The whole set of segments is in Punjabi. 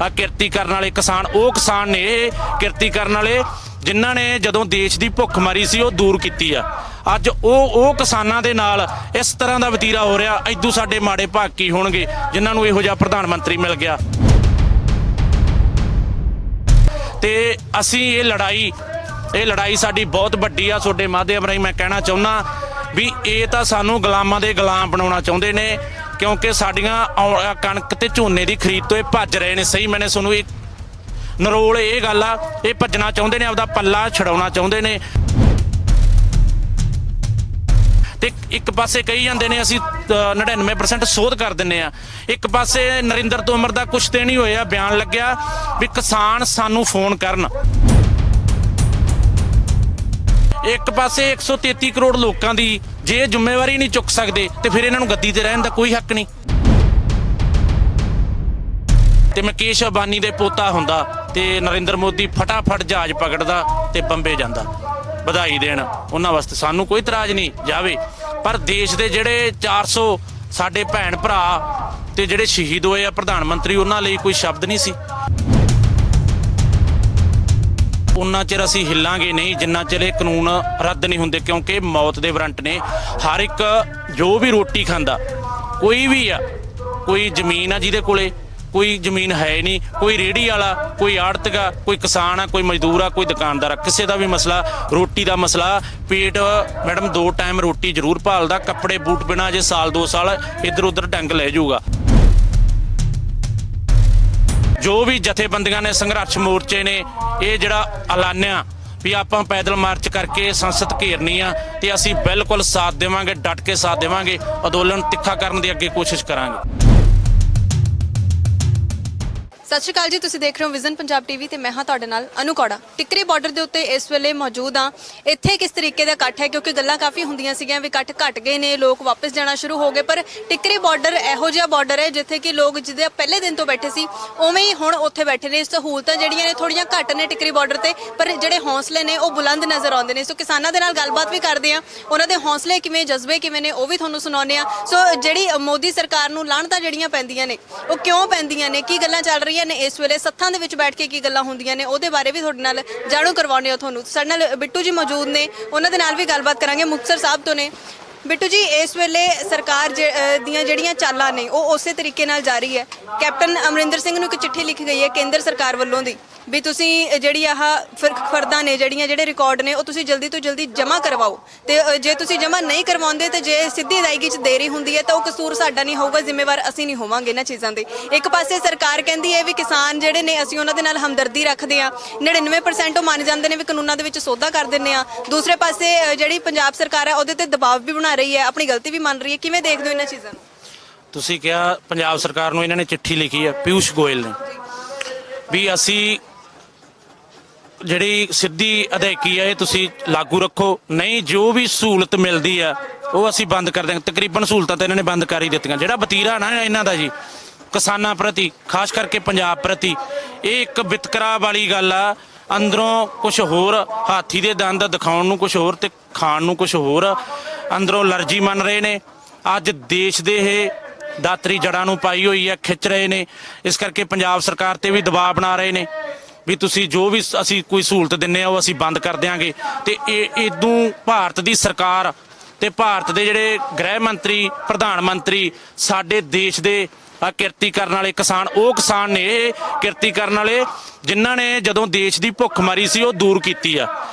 ਆ ਕਿਰਤੀ ਕਰਨ ਵਾਲੇ ਕਿਸਾਨ ਉਹ ਕਿਸਾਨ ਨੇ, ਇਹ ਕਿਰਤੀ ਕਰਨ ਵਾਲੇ ਜਿਨ੍ਹਾਂ ਨੇ ਜਦੋਂ ਦੇਸ਼ ਦੀ ਭੁੱਖ ਮਰੀ ਸੀ ਉਹ ਦੂਰ ਕੀਤੀ ਆ। ਅੱਜ ਉਹ ਕਿਸਾਨਾਂ ਦੇ ਨਾਲ ਇਸ ਤਰ੍ਹਾਂ ਦਾ ਵਤੀਰਾ ਹੋ ਰਿਹਾ। ਐਦੂ ਸਾਡੇ ਮਾੜੇ ਭਾਗ ਕੀ ਹੋਣਗੇ ਜਿਨ੍ਹਾਂ ਨੂੰ ਇਹੋ ਜਿਹਾ ਪ੍ਰਧਾਨ ਮੰਤਰੀ ਮਿਲ ਗਿਆ। ਤੇ ਅਸੀਂ ਇਹ ਲੜਾਈ ਸਾਡੀ ਬਹੁਤ ਵੱਡੀ ਆ। ਤੁਹਾਡੇ ਮਾਧਿਅਮ ਰਾਹੀਂ ਮੈਂ ਕਹਿਣਾ ਚਾਹੁੰਦਾ ਵੀ ਇਹ ਤਾਂ ਸਾਨੂੰ ਗੁਲਾਮਾਂ ਦੇ ਗੁਲਾਮ ਬਣਾਉਣਾ ਚਾਹੁੰਦੇ ਨੇ, ਕਿਉਂਕਿ ਸਾਡੀਆਂ ਕਣਕ ਤੇ ਝੋਨੇ ਦੀ ਖਰੀਦ ਤੋਂ ਇਹ ਭੱਜ ਰਹੇ ਨੇ। ਸਹੀ ਮੈਨੇ ਤੁਹਾਨੂੰ ਇਹ ਨਰੋਲ ਇਹ ਗੱਲ ਆ, ਇਹ ਭੱਜਣਾ ਚਾਹੁੰਦੇ ਨੇ, ਆਪਦਾ ਪੱਲਾ ਛਡਾਉਣਾ ਚਾਹੁੰਦੇ ਨੇ। ਤੇ ਇੱਕ ਪਾਸੇ ਕਹੀ ਜਾਂਦੇ ਨੇ ਅਸੀਂ 99% ਸੋਧ ਕਰ ਦਿੰਨੇ ਆ, ਇੱਕ ਪਾਸੇ ਨਰਿੰਦਰ ਤੋਮਰ ਦਾ ਕੁਛ ਤੇ ਨਹੀਂ ਹੋਇਆ ਬਿਆਨ ਲੱਗਿਆ ਵੀ ਕਿਸਾਨ ਸਾਨੂੰ ਫੋਨ ਕਰਨ। ਇੱਕ ਪਾਸੇ 133 ਕਰੋੜ ਲੋਕਾਂ ਦੀ ਜੇ ਜ਼ਿੰਮੇਵਾਰੀ ਨਹੀਂ ਚੁੱਕ ਸਕਦੇ ਤੇ ਫਿਰ ਇਹਨਾਂ ਨੂੰ ਗੱਦੀ ਤੇ ਰਹਿਣ ਦਾ ਕੋਈ ਹੱਕ ਨਹੀਂ। ਤੇ ਮੁਕੇਸ਼ ਅੰਬਾਨੀ ਦੇ ਪੋਤਾ ਹੁੰਦਾ ਤੇ ਨਰਿੰਦਰ ਮੋਦੀ ਫਟਾਫਟ ਜਹਾਜ਼ ਪਕੜਦਾ ਤੇ ਬੰਬੇ ਜਾਂਦਾ ਵਧਾਈ ਦੇਣ। ਉਹਨਾਂ ਵਾਸਤੇ ਸਾਨੂੰ ਕੋਈ ਇਤਰਾਜ਼ ਨਹੀਂ ਜਾਵੇ, ਪਰ ਦੇਸ਼ ਦੇ ਜਿਹੜੇ 400 ਸਾਡੇ ਭੈਣ ਭਰਾ ਤੇ ਜਿਹੜੇ ਸ਼ਹੀਦ ਹੋਏ ਆ ਪ੍ਰਧਾਨ ਮੰਤਰੀ, ਉਹਨਾਂ ਲਈ ਕੋਈ ਸ਼ਬਦ ਨਹੀਂ ਸੀ। ਉਨਾ ਚਿਰ ਅਸੀਂ ਹਿੱਲਾਂਗੇ ਨਹੀਂ ਜਿੰਨਾ ਚਿਰ ਇਹ ਕਾਨੂੰਨ ਰੱਦ ਨਹੀਂ ਹੁੰਦੇ, ਕਿਉਂਕਿ ਮੌਤ ਦੇ ਵਾਰੰਟ ਨੇ। ਹਰ ਇੱਕ ਜੋ ਵੀ ਰੋਟੀ ਖਾਂਦਾ ਕੋਈ ਵੀ ਆ, ਕੋਈ ਜ਼ਮੀਨ ਆ ਜਿਹਦੇ ਕੋਲੇ ਕੋਈ ਜ਼ਮੀਨ ਹੈ ਨਹੀਂ, ਕੋਈ ਰੇਹੜੀ ਵਾਲਾ, ਕੋਈ ਆੜਤਗਾ, ਕੋਈ ਕਿਸਾਨ ਆ, ਕੋਈ ਮਜ਼ਦੂਰ ਆ, ਕੋਈ ਦੁਕਾਨਦਾਰ ਆ, ਕਿਸੇ ਦਾ ਵੀ ਮਸਲਾ ਰੋਟੀ ਦਾ ਮਸਲਾ, ਪੇਟ ਮੈਡਮ 2 ਟਾਈਮ ਰੋਟੀ ਜ਼ਰੂਰ ਭਾਲਦਾ, ਕੱਪੜੇ ਬੂਟ ਬਿਨਾਂ ਜੇ ਸਾਲ 2 ਸਾਲ ਇੱਧਰ ਉੱਧਰ ਡੰਗ ਲੈ ਜਾਊਗਾ। ਜੋ ਵੀ ਜਥੇਬੰਦੀਆਂ ਨੇ, ਸੰਘਰਸ਼ ਮੋਰਚੇ ਨੇ, ਇਹ ਜਿਹੜਾ ਐਲਾਨਿਆ ਵੀ ਆਪਾਂ ਪੈਦਲ ਮਾਰਚ ਕਰਕੇ ਸੰਸਦ ਘੇਰਨੀ ਆ, ਤੇ ਅਸੀਂ ਬਿਲਕੁਲ ਸਾਥ ਦੇਵਾਂਗੇ, ਡਟ ਕੇ ਸਾਥ ਦੇਵਾਂਗੇ, ਅੰਦੋਲਨ ਤਿੱਖਾ ਕਰਨ ਦੀ ਅੱਗੇ ਕੋਸ਼ਿਸ਼ ਕਰਾਂਗੇ। ਸਤਿ ਸ਼੍ਰੀ ਅਕਾਲ ਜੀ, ਤੁਸੀਂ ਦੇਖ ਰਹੇ ਹੋ ਵਿਜ਼ਨ ਪੰਜਾਬ ਟੀਵੀ ਤੇ ਮੈਂ ਹਾਂ ਤੁਹਾਡੇ ਨਾਲ ਅਨੂ ਕੌੜਾ। ਟਿੱਕਰੀ ਬਾਰਡਰ ਦੇ ਉੱਤੇ ਇਸ ਵੇਲੇ ਮੌਜੂਦ ਹਾਂ। ਇੱਥੇ ਕਿਸ ਤਰੀਕੇ ਦਾ ਇਕੱਠ ਹੈ, ਕਿਉਂਕਿ ਗੱਲਾਂ ਕਾਫੀ ਹੁੰਦੀਆਂ ਸੀਗੀਆਂ ਵੀ ਇਕੱਠ ਘਟ ਗਏ ਨੇ, ਲੋਕ ਵਾਪਸ ਜਾਣਾ ਸ਼ੁਰੂ ਹੋ ਗਏ, ਪਰ ਟਿੱਕਰੀ ਬਾਰਡਰ ਇਹੋ ਜਿਹਾ ਬਾਰਡਰ ਹੈ ਜਿੱਥੇ ਕਿ ਲੋਕ ਜਿਹਦੇ ਪਹਿਲੇ ਦਿਨ ਤੋਂ ਬੈਠੇ ਸੀ ਉਵੇਂ ਹੀ ਹੁਣ ਉੱਥੇ ਬੈਠੇ ਨੇ। ਸਹੂਲਤਾਂ ਜਿਹੜੀਆਂ ਨੇ ਥੋੜੀਆਂ ਘੱਟ ਨੇ ਟਿੱਕਰੀ ਬਾਰਡਰ ਤੇ, ਪਰ ਜਿਹੜੇ ਹੌਸਲੇ ਨੇ ਉਹ ਬੁਲੰਦ ਨਜ਼ਰ ਆਉਂਦੇ ਨੇ। ਸੋ ਕਿਸਾਨਾਂ ਦੇ ਨਾਲ ਗੱਲਬਾਤ ਵੀ ਕਰਦੇ ਆ, ਉਹਨਾਂ ਦੇ ਹੌਸਲੇ ਕਿਵੇਂ, ਜਜ਼ਬੇ ਕਿਵੇਂ ਨੇ, ਉਹ ਵੀ ਤੁਹਾਨੂੰ ਸੁਣਾਉਂਦੇ ਆ। ਸੋ ਜਿਹੜੀ ਮੋਦੀ ਸਰਕਾਰ ਨੂੰ ਲਾਹਣਤਾਂ ਜਿਹੜੀਆਂ ਪੈਂਦੀਆਂ ਨੇ ਉਹ ਕਿਉਂ ਪੈਂਦੀਆਂ ਨੇ, ਕੀ ਗੱਲਾਂ ਚੱਲ ਰਹੀਆਂ ਨੇ ਇਸ ਵੇਲੇ, ਸੱਥਾਂ ਦੇ ਵਿੱਚ ਬੈਠ ਕੇ ਕੀ ਗੱਲਾਂ ਹੁੰਦੀਆਂ ਨੇ, ਉਹਦੇ ਬਾਰੇ ਵੀ ਤੁਹਾਡੇ ਨਾਲ ਜਾਣੂ ਕਰਵਾਉਂਦੇ ਹੋ ਤੁਹਾਨੂੰ। ਸਾਡੇ ਨਾਲ ਬਿੱਟੂ ਜੀ ਮੌਜੂਦ ਨੇ, ਉਹਨਾਂ ਦੇ ਨਾਲ ਵੀ ਗੱਲਬਾਤ ਕਰਾਂਗੇ। ਮੁਕਤਸਰ ਸਾਹਿਬ ਤੋਂ ਨੇ ਬਿੱਟੂ ਜੀ। ਇਸ ਵੇਲੇ ਸਰਕਾਰ ਦੀਆਂ ਜਿਹੜੀਆਂ ਚਾਲਾਂ ਨੇ ਉਹ ਉਸੇ ਤਰੀਕੇ ਨਾਲ ਜਾਰੀ ਹੈ। ਕੈਪਟਨ ਅਮਰਿੰਦਰ ਸਿੰਘ ਨੂੰ ਇੱਕ ਚਿੱਠੀ ਲਿਖੀ ਗਈ ਹੈ ਕੇਂਦਰ ਸਰਕਾਰ ਵੱਲੋਂ ਦੀ ਵੀ ਤੁਸੀਂ ਜਿਹੜੀ ਆਹ ਫਰਦਾਂ ਨੇ ਜਿਹੜੇ ਰਿਕਾਰਡ ਨੇ ਉਹ ਤੁਸੀਂ ਜਲਦੀ ਤੋਂ ਜਲਦੀ ਜਮ੍ਹਾਂ ਕਰਵਾਓ, ਤੇ ਜੇ ਤੁਸੀਂ ਜਮ੍ਹਾਂ ਨਹੀਂ ਕਰਵਾਉਂਦੇ ਤੇ ਜੇ ਸਿੱਧੀ ਅਦਾਇਗੀ 'ਚ ਦੇਰੀ ਹੁੰਦੀ ਹੈ ਤਾਂ ਉਹ ਕਸੂਰ ਸਾਡਾ ਨਹੀਂ ਹੋਊਗਾ, ਜ਼ਿੰਮੇਵਾਰ ਅਸੀਂ ਨਹੀਂ ਹੋਵਾਂਗੇ ਇਹਨਾਂ ਚੀਜ਼ਾਂ ਦੇ। ਇੱਕ ਪਾਸੇ ਸਰਕਾਰ ਕਹਿੰਦੀ ਹੈ ਵੀ ਕਿਸਾਨ ਜਿਹੜੇ ਨੇ ਅਸੀਂ ਉਹਨਾਂ ਦੇ ਨਾਲ ਹਮਦਰਦੀ ਰੱਖਦੇ ਹਾਂ, 99% ਉਹ ਮੰਨ ਜਾਂਦੇ ਨੇ ਵੀ ਕਾਨੂੰਨਾਂ ਦੇ ਵਿੱਚ ਸੋਧਾ ਕਰ ਦਿੰਦੇ ਆ। ਦੂਸਰੇ ਪਾਸੇ ਜਿਹੜੀ ਪੰਜਾਬ ਸਰਕਾਰ ਹੈ ਉਹਦੇ ਤੇ ਦਬਾਅ ਵੀ ਬਣਾ ਰਹੀ ਹੈ, ਆਪਣੀ ਗਲਤੀ ਵੀ ਮੰਨ ਰਹੀ ਹੈ। ਕਿਵੇਂ ਦੇਖਦੇ ਹੋ ਇਹਨਾਂ ਚੀਜ਼ਾਂ ਨੂੰ? ਤੁਸੀਂ ਕਿਹਾ ਪੰਜਾਬ ਸਰਕਾਰ ਨੂੰ ਇਹਨਾਂ ਨੇ ਚਿੱਠੀ ਲਿਖੀ ਹੈ, ਪਿਊਸ਼ ਗੋਇਲ ਨੇ, ਵੀ ਅਸੀਂ ਜਿਹੜੀ ਸਿੱਧੀ ਅਦਾਇਗੀ ਹੈ ਇਹ ਤੁਸੀਂ ਲਾਗੂ ਰੱਖੋ, ਨਹੀਂ ਜੋ ਵੀ ਸਹੂਲਤ ਮਿਲਦੀ ਆ ਉਹ ਅਸੀਂ ਬੰਦ ਕਰ ਦਿਆਂਗੇ। ਤਕਰੀਬਨ ਸਹੂਲਤਾਂ ਤਾਂ ਇਹਨਾਂ ਨੇ ਬੰਦ ਕਰ ਹੀ ਦਿੱਤੀਆਂ। ਜਿਹੜਾ ਵਤੀਰਾ ਨਾ ਇਹਨਾਂ ਦਾ ਜੀ ਕਿਸਾਨਾਂ ਪ੍ਰਤੀ, ਖਾਸ ਕਰਕੇ ਪੰਜਾਬ ਪ੍ਰਤੀ, ਇਹ ਇੱਕ ਵਿਤਕਰਾ ਵਾਲੀ ਗੱਲ ਆ। ਅੰਦਰੋਂ ਕੁਝ ਹੋਰ, ਹਾਥੀ ਦੇ ਦੰਦ ਦਿਖਾਉਣ ਨੂੰ ਕੁਝ ਹੋਰ ਤੇ ਖਾਣ ਨੂੰ ਕੁਝ ਹੋਰ, ਅੰਦਰੋਂ ਅਲਰਜੀ ਮੰਨ ਰਹੇ ਨੇ। ਅੱਜ ਦੇਸ਼ ਦੇ ਇਹ ਦਾਤਰੀ ਜੜ੍ਹਾਂ ਨੂੰ ਪਾਈ ਹੋਈ ਆ, ਖਿੱਚ ਰਹੇ ਨੇ। ਇਸ ਕਰਕੇ ਪੰਜਾਬ ਸਰਕਾਰ ਤੇ ਵੀ ਦਬਾਅ ਬਣਾ ਰਹੇ ਨੇ ਵੀ ਤੁਸੀਂ ਜੋ ਵੀ ਅਸੀਂ ਕੋਈ ਸਹੂਲਤ ਦਿੰਨੇ ਆ ਉਹ ਅਸੀਂ ਬੰਦ ਕਰ ਦਿਆਂਗੇ। ਤੇ ਇਦੋਂ ਭਾਰਤ ਦੀ ਸਰਕਾਰ ਤੇ ਭਾਰਤ ਦੇ ਜਿਹੜੇ ਗ੍ਰਹਿ ਮੰਤਰੀ, ਪ੍ਰਧਾਨ ਮੰਤਰੀ, ਸਾਡੇ ਦੇਸ਼ ਦੇ ਆ ਕਿਰਤੀ ਕਰਨ ਵਾਲੇ ਕਿਸਾਨ, ਉਹ ਕਿਸਾਨ ਨੇ, ਇਹ ਕਿਰਤੀ ਕਰਨ ਵਾਲੇ ਜਿਨ੍ਹਾਂ ਨੇ ਜਦੋਂ ਦੇਸ਼ ਦੀ ਭੁੱਖ ਮਰੀ ਸੀ ਉਹ ਦੂਰ ਕੀਤੀ ਆ।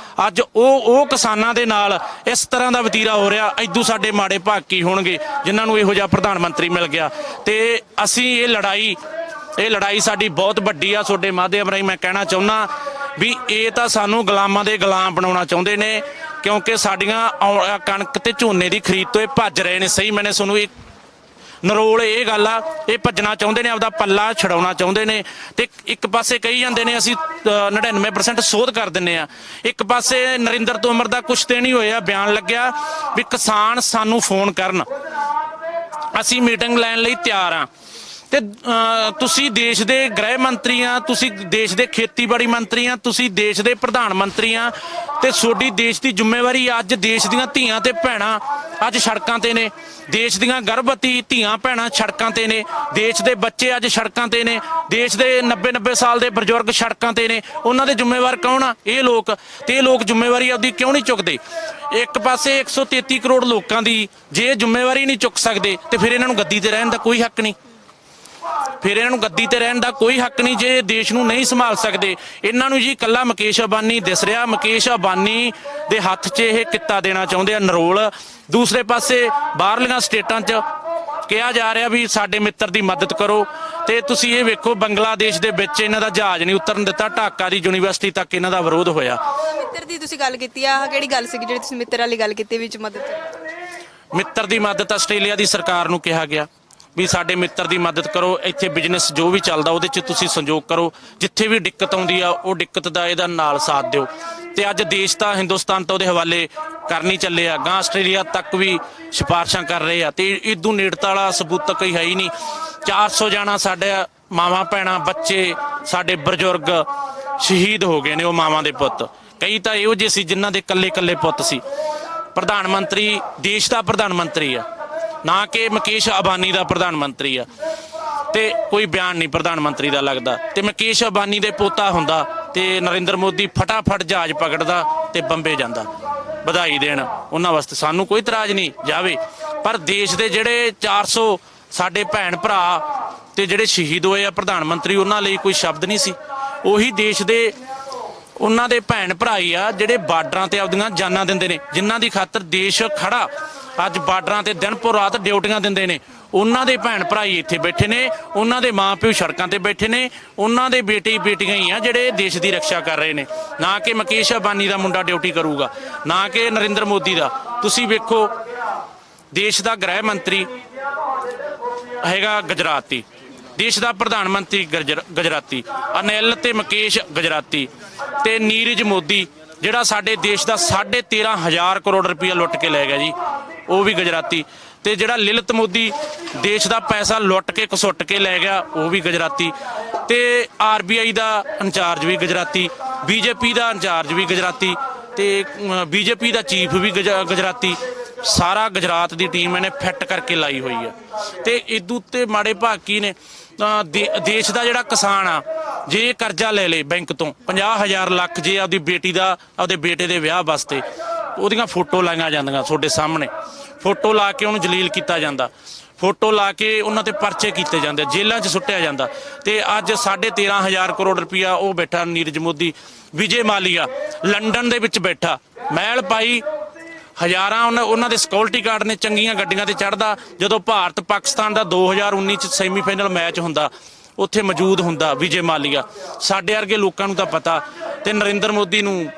ਅੱਜ ਉਹ ਕਿਸਾਨਾਂ ਦੇ ਨਾਲ ਇਸ ਤਰ੍ਹਾਂ ਦਾ ਵਤੀਰਾ ਹੋ ਰਿਹਾ। ਐਦੂ ਸਾਡੇ ਮਾੜੇ ਭਾਗ ਕੀ ਹੋਣਗੇ ਜਿਨ੍ਹਾਂ ਨੂੰ ਇਹੋ ਜਿਹਾ ਪ੍ਰਧਾਨ ਮੰਤਰੀ ਮਿਲ ਗਿਆ। ਤੇ ਅਸੀਂ ਇਹ ਲੜਾਈ ਸਾਡੀ ਬਹੁਤ ਵੱਡੀ ਆ। ਤੁਹਾਡੇ ਮਾਧਿਅਮ ਰਾਹੀਂ ਮੈਂ ਕਹਿਣਾ ਚਾਹੁੰਦਾ ਵੀ ਇਹ ਤਾਂ ਸਾਨੂੰ ਗੁਲਾਮਾਂ ਦੇ ਗੁਲਾਮ ਬਣਾਉਣਾ ਚਾਹੁੰਦੇ ਨੇ, ਕਿਉਂਕਿ ਸਾਡੀਆਂ ਕਣਕ ਤੇ ਝੋਨੇ ਦੀ ਖਰੀਦ ਤੋਂ ਇਹ ਭੱਜ ਰਹੇ ਨੇ। ਸਹੀ ਮੈਨੇ ਤੁਹਾਨੂੰ ਇਹ ਨਰੋਲ ਇਹ ਗੱਲ ਆ, ਇਹ ਭੱਜਣਾ ਚਾਹੁੰਦੇ ਨੇ, ਆਪਦਾ ਪੱਲਾ ਛਡਾਉਣਾ ਚਾਹੁੰਦੇ ਨੇ। ਤੇ ਇੱਕ ਪਾਸੇ ਕਹੀ ਜਾਂਦੇ ਨੇ ਅਸੀਂ 99% ਸੋਧ ਕਰ ਦਿੰਨੇ ਆ, ਇੱਕ ਪਾਸੇ ਨਰਿੰਦਰ ਤੋਮਰ ਦਾ ਕੁਛ ਤੇ ਨਹੀਂ ਹੋਇਆ ਬਿਆਨ ਲੱਗਿਆ ਵੀ ਕਿਸਾਨ ਸਾਨੂੰ ਫੋਨ ਕਰਨ, ਅਸੀਂ ਮੀਟਿੰਗ ਲੈਣ ਲਈ ਤਿਆਰ ਆ। ਤੇ ਤੁਸੀਂ ਦੇਸ਼ ਦੇ ਗ੍ਰਹਿ ਮੰਤਰੀ ਆ, ਤੁਸੀਂ ਦੇਸ਼ ਦੇ ਖੇਤੀਬਾੜੀ ਮੰਤਰੀ ਆ, ਤੁਸੀਂ ਦੇਸ਼ ਦੇ ਪ੍ਰਧਾਨ ਮੰਤਰੀ ਆ, ਤੇ ਤੁਹਾਡੀ ਦੇਸ਼ ਦੀ ਜ਼ਿੰਮੇਵਾਰੀ ਅੱਜ ਦੇਸ਼ ਦੀਆਂ ਧੀਆਂ ਤੇ ਭੈਣਾਂ ਅੱਜ ਸੜਕਾਂ ਤੇ ਨੇ, ਦੇਸ਼ ਦੀਆਂ ਗਰਭਵਤੀ ਧੀਆਂ ਭੈਣਾਂ ਸੜਕਾਂ ਤੇ ਨੇ, ਦੇਸ਼ ਦੇ ਬੱਚੇ ਅੱਜ ਸੜਕਾਂ ਤੇ ਨੇ, ਦੇਸ਼ ਦੇ 90 ਸਾਲ ਦੇ ਬਜ਼ੁਰਗ ਸੜਕਾਂ ਤੇ ਨੇ। ਉਹਨਾਂ ਦੇ ਜ਼ਿੰਮੇਵਾਰ ਕੌਣ ਆ? ਇਹ ਲੋਕ। ਤੇ ਇਹ ਲੋਕ ਜ਼ਿੰਮੇਵਾਰੀ ਆਪਦੀ ਕਿਉਂ ਨਹੀਂ ਚੁੱਕਦੇ? ਇੱਕ ਪਾਸੇ 133 ਕਰੋੜ ਲੋਕਾਂ ਦੀ ਜੇ ਜ਼ਿੰਮੇਵਾਰੀ ਨਹੀਂ ਚੁੱਕ ਸਕਦੇ ਤੇ ਫਿਰ ਇਹਨਾਂ ਨੂੰ ਗੱਦੀ ਤੇ ਰਹਿਣ ਦਾ ਕੋਈ ਹੱਕ ਨਹੀਂ। ਫਿਰ ਇਹਨਾਂ ਨੂੰ ਗੱਦੀ ਤੇ ਰਹਿਣ ਦਾ ਕੋਈ ਹੱਕ ਨਹੀਂ ਜੇ ਦੇਸ਼ ਨੂੰ ਨਹੀਂ ਸੰਭਾਲ ਸਕਦੇ। ਇਹਨਾਂ ਨੂੰ ਜੀ ਕੱਲਾ ਮੁਕੇਸ਼ ਅੰਬਾਨੀ ਦਿਸ ਰਿਹਾ। ਮੁਕੇਸ਼ ਅੰਬਾਨੀ ਦੇ ਹੱਥ 'ਚ ਇਹ ਕਿੱਤਾ ਦੇਣਾ ਚਾਹੁੰਦੇ ਆ, ਨਰੋਲ। ਦੂਸਰੇ ਪਾਸੇ ਬਾਹਰਲੀਆਂ ਸਟੇਟਾਂ 'ਚ ਕਿਹਾ ਜਾ ਰਿਹਾ ਵੀ ਸਾਡੇ ਮਿੱਤਰ ਦੀ ਮਦਦ ਕਰੋ। ਤੇ ਤੁਸੀਂ ਇਹ ਵੇਖੋ ਬੰਗਲਾਦੇਸ਼ ਦੇ ਵਿੱਚ ਇਹਨਾਂ ਦਾ ਜਹਾਜ਼ ਨਹੀਂ ਉਤਰਨ ਦਿੱਤਾ, ਢਾਕਾ ਦੀ ਯੂਨੀਵਰਸਿਟੀ ਤੱਕ ਇਹਨਾਂ ਦਾ ਵਿਰੋਧ ਹੋਇਆ। ਮਿੱਤਰ ਦੀ ਤੁਸੀਂ ਗੱਲ ਕੀਤੀ ਆ, ਕਿਹੜੀ ਗੱਲ ਸੀ ਜਿਹੜੀ ਤੁਸੀਂ ਮਿੱਤਰ ਵਾਲੀ ਗੱਲ ਕੀਤੀ ਵਿੱਚ ਮਦਦ? ਮਿੱਤਰ ਦੀ ਮਦਦ ਆਸਟ੍ਰੇਲੀਆ ਦੀ ਸਰਕਾਰ ਨੂੰ ਕਿਹਾ ਗਿਆ ਵੀ ਸਾਡੇ ਮਿੱਤਰ ਦੀ ਮਦਦ ਕਰੋ, ਇੱਥੇ ਬਿਜ਼ਨਸ ਜੋ ਵੀ ਚੱਲਦਾ ਉਹਦੇ 'ਚ ਤੁਸੀਂ ਸੰਯੋਗ ਕਰੋ, ਜਿੱਥੇ ਵੀ ਦਿੱਕਤ ਆਉਂਦੀ ਆ ਉਹ ਦਿੱਕਤ ਦਾ ਇਹਦਾ ਨਾਲ ਸਾਥ ਦਿਓ। ਤੇ ਅੱਜ ਦੇਸ਼ ਤਾਂ ਹਿੰਦੁਸਤਾਨ ਤਾਂ ਉਹਦੇ ਹਵਾਲੇ ਕਰਨੀ ਚੱਲੇ ਆ, ਗਾਂ ਆਸਟ੍ਰੇਲੀਆ ਤੱਕ ਵੀ ਸਿਫਾਰਸ਼ਾਂ ਕਰ ਰਹੇ ਆ। ਤੇ ਇਦੋਂ ਨੇੜਤਾ ਵਾਲਾ ਸਬੂਤ ਤਾਂ ਕੋਈ ਹੈ ਹੀ ਨਹੀਂ। 400 ਜਾਣਾ ਸਾਡੇ ਮਾਵਾਂ ਭੈਣਾਂ ਬੱਚੇ ਸਾਡੇ ਬਜ਼ੁਰਗ ਸ਼ਹੀਦ ਹੋ ਗਏ ਨੇ, ਉਹ ਮਾਵਾਂ ਦੇ ਪੁੱਤ। ਕਈ ਤਾਂ ਇਹੋ ਜਿਹੇ ਸੀ ਜਿਨ੍ਹਾਂ ਦੇ ਕੱਲੇ ਕੱਲੇ ਪੁੱਤ ਸੀ। ਪ੍ਰਧਾਨ ਮੰਤਰੀ ਦੇਸ਼ ਦਾ ਪ੍ਰਧਾਨ ਮੰਤਰੀ ਆ, ਨਾ ਕਿ ਮੁਕੇਸ਼ ਅੰਬਾਨੀ ਦਾ ਪ੍ਰਧਾਨ ਮੰਤਰੀ ਆ। ਤੇ ਕੋਈ ਬਿਆਨ ਨਹੀਂ ਪ੍ਰਧਾਨ ਮੰਤਰੀ ਦਾ ਲੱਗਦਾ। ਤੇ ਮੁਕੇਸ਼ ਅੰਬਾਨੀ ਦੇ ਪੋਤਾ ਹੁੰਦਾ ਤੇ ਨਰਿੰਦਰ ਮੋਦੀ ਫਟਾਫਟ ਜਹਾਜ਼ ਪਕੜਦਾ ਤੇ ਬੰਬੇ ਜਾਂਦਾ ਵਧਾਈ ਦੇਣ ਉਹਨਾਂ ਵਾਸਤੇ। ਸਾਨੂੰ ਕੋਈ ਇਤਰਾਜ਼ ਨਹੀਂ ਜਾਵੇ, ਪਰ ਦੇਸ਼ ਦੇ ਜਿਹੜੇ 400 ਸਾਡੇ ਭੈਣ ਭਰਾ ਤੇ ਜਿਹੜੇ ਸ਼ਹੀਦ ਹੋਏ ਆ ਪ੍ਰਧਾਨ ਮੰਤਰੀ, ਉਹਨਾਂ ਲਈ ਕੋਈ ਸ਼ਬਦ ਨਹੀਂ ਸੀ। ਉਹੀ ਦੇਸ਼ ਦੇ ਉਹਨਾਂ ਦੇ ਭੈਣ ਭਰਾ ਹੀ ਆ ਜਿਹੜੇ ਬਾਰਡਰਾਂ ਤੇ ਆਪਦੀਆਂ ਜਾਨਾਂ ਦਿੰਦੇ ਨੇ, ਜਿਨ੍ਹਾਂ ਦੀ ਖਾਤਰ ਦੇਸ਼ ਖੜਾ ਅੱਜ ਬਾਰਡਰਾਂ ਤੇ ਦਿਨ ਪਰ ਰਾਤ ਡਿਊਟੀਆਂ ਦਿੰਦੇ ਨੇ। ਉਹਨਾਂ ਦੇ ਭੈਣ ਭਰਾ ਹੀ ਇੱਥੇ ਬੈਠੇ ਨੇ, ਉਹਨਾਂ ਦੇ ਮਾਂ ਪਿਓ ਸੜਕਾਂ ਤੇ ਬੈਠੇ ਨੇ, ਉਹਨਾਂ ਦੇ ਬੇਟੇ ਬੇਟੀਆਂ ਹੀ ਆ ਜਿਹੜੇ ਦੇਸ਼ ਦੀ ਰੱਖਿਆ ਕਰ ਰਹੇ ਨੇ। ਨਾ ਕਿ ਮੁਕੇਸ਼ ਅੰਬਾਨੀ ਦਾ ਮੁੰਡਾ ਡਿਊਟੀ ਕਰੂਗਾ, ਨਾ ਕਿ ਨਰਿੰਦਰ ਮੋਦੀ ਦਾ। ਤੁਸੀਂ ਵੇਖੋ ਦੇਸ਼ ਦਾ ਗ੍ਰਹਿ ਮੰਤਰੀ ਹੈਗਾ ਗੁਜਰਾਤੀ, ਦੇਸ਼ ਦਾ ਪ੍ਰਧਾਨ ਮੰਤਰੀ ਗੁਜਰਾਤੀ, ਅਨਿਲ ਤੇ ਮੁਕੇਸ਼ ਗੁਜਰਾਤੀ, ਤੇ ਨੀਰਜ ਮੋਦੀ ਜਿਹੜਾ ਸਾਡੇ ਦੇਸ਼ ਦਾ 13,500 ਕਰੋੜ ਰੁਪਇਆ ਲੁੱਟ ਕੇ ਲੈ ਗਿਆ ਜੀ, ਉਹ ਵੀ ਗੁਜਰਾਤੀ। ਤੇ ਜਿਹੜਾ ਲਲਿਤ ਮੋਦੀ ਦੇਸ਼ ਦਾ ਪੈਸਾ ਲੁੱਟ ਕੇ ਘਸੁੱਟ ਕੇ ਲੈ ਗਿਆ, ਉਹ ਵੀ ਗੁਜਰਾਤੀ। ਤੇ RBI ਦਾ ਇੰਚਾਰਜ ਵੀ ਗੁਜਰਾਤੀ, BJP ਦਾ ਇੰਚਾਰਜ ਵੀ ਗੁਜਰਾਤੀ, ਤੇ BJP ਦਾ ਚੀਫ ਵੀ ਗੁਜਰਾਤੀ। ਸਾਰਾ ਗੁਜਰਾਤ ਦੀ ਟੀਮ ਇਹਨੇ ਫਿੱਟ ਕਰਕੇ ਲਾਈ ਹੋਈ ਆ। ਤੇ ਇਦੋਂ ਉੱਤੇ ਮਾੜੇ ਭਾਗ ਕੀ ਨੇ? ਦੇਸ਼ ਦਾ ਜਿਹੜਾ ਕਿਸਾਨ ਆ ਜੇ ਕਰਜ਼ਾ ਲੈ ਲੇ ਬੈਂਕ ਤੋਂ 50,000 ਲੱਖ, ਜੇ ਆਪਦੀ ਬੇਟੀ ਦਾ ਆਪਦੇ ਬੇਟੇ ਦੇ ਵਿਆਹ ਵਾਸਤੇ ਉਹਦੀਆਂ ਫੋਟੋ ਲਾਈਆਂ ਜਾਂਦੀਆਂ ਤੁਹਾਡੇ ਸਾਹਮਣੇ, ਫੋਟੋ ਲਾ ਕੇ ਉਹਨੂੰ ਜਲੀਲ ਕੀਤਾ ਜਾਂਦਾ, ਫੋਟੋ ਲਾ ਕੇ ਉਹਨਾਂ ਤੇ ਪਰਚੇ ਕੀਤੇ ਜਾਂਦੇ, ਜੇਲ੍ਹਾਂ 'ਚ ਸੁੱਟਿਆ ਜਾਂਦਾ। ਤੇ ਅੱਜ 13,500 ਕਰੋੜ ਰੁਪਇਆ ਉਹ ਬੈਠਾ ਨੀਰਜ ਮੋਦੀ, ਵਿਜੇ ਮਾਲੀਆ ਲੰਡਨ ਦੇ ਵਿੱਚ ਬੈਠਾ, ਮਹਿਲ ਪਾਈ ਹਜ਼ਾਰਾਂ ਉਹਨਾਂ ਦੇ ਸਿਕਿਉਰਿਟੀ ਗਾਰਡ ਨੇ, ਚੰਗੀਆਂ ਗੱਡੀਆਂ ਤੇ ਚੜ੍ਹਦਾ। ਜਦੋਂ ਭਾਰਤ ਪਾਕਿਸਤਾਨ ਦਾ 2019 ਚ ਸੈਮੀਫਾਈਨਲ ਮੈਚ ਹੁੰਦਾ ਉੱਥੇ ਮੌਜੂਦ ਹੁੰਦਾ ਵਿਜੇ ਮਾਲੀਆ। ਸਾਡੇ ਵਰਗੇ ਲੋਕਾਂ ਨੂੰ ਤਾਂ ਪਤਾ, ਤੇ ਨਰਿੰਦਰ ਮੋਦੀ ਨੂੰ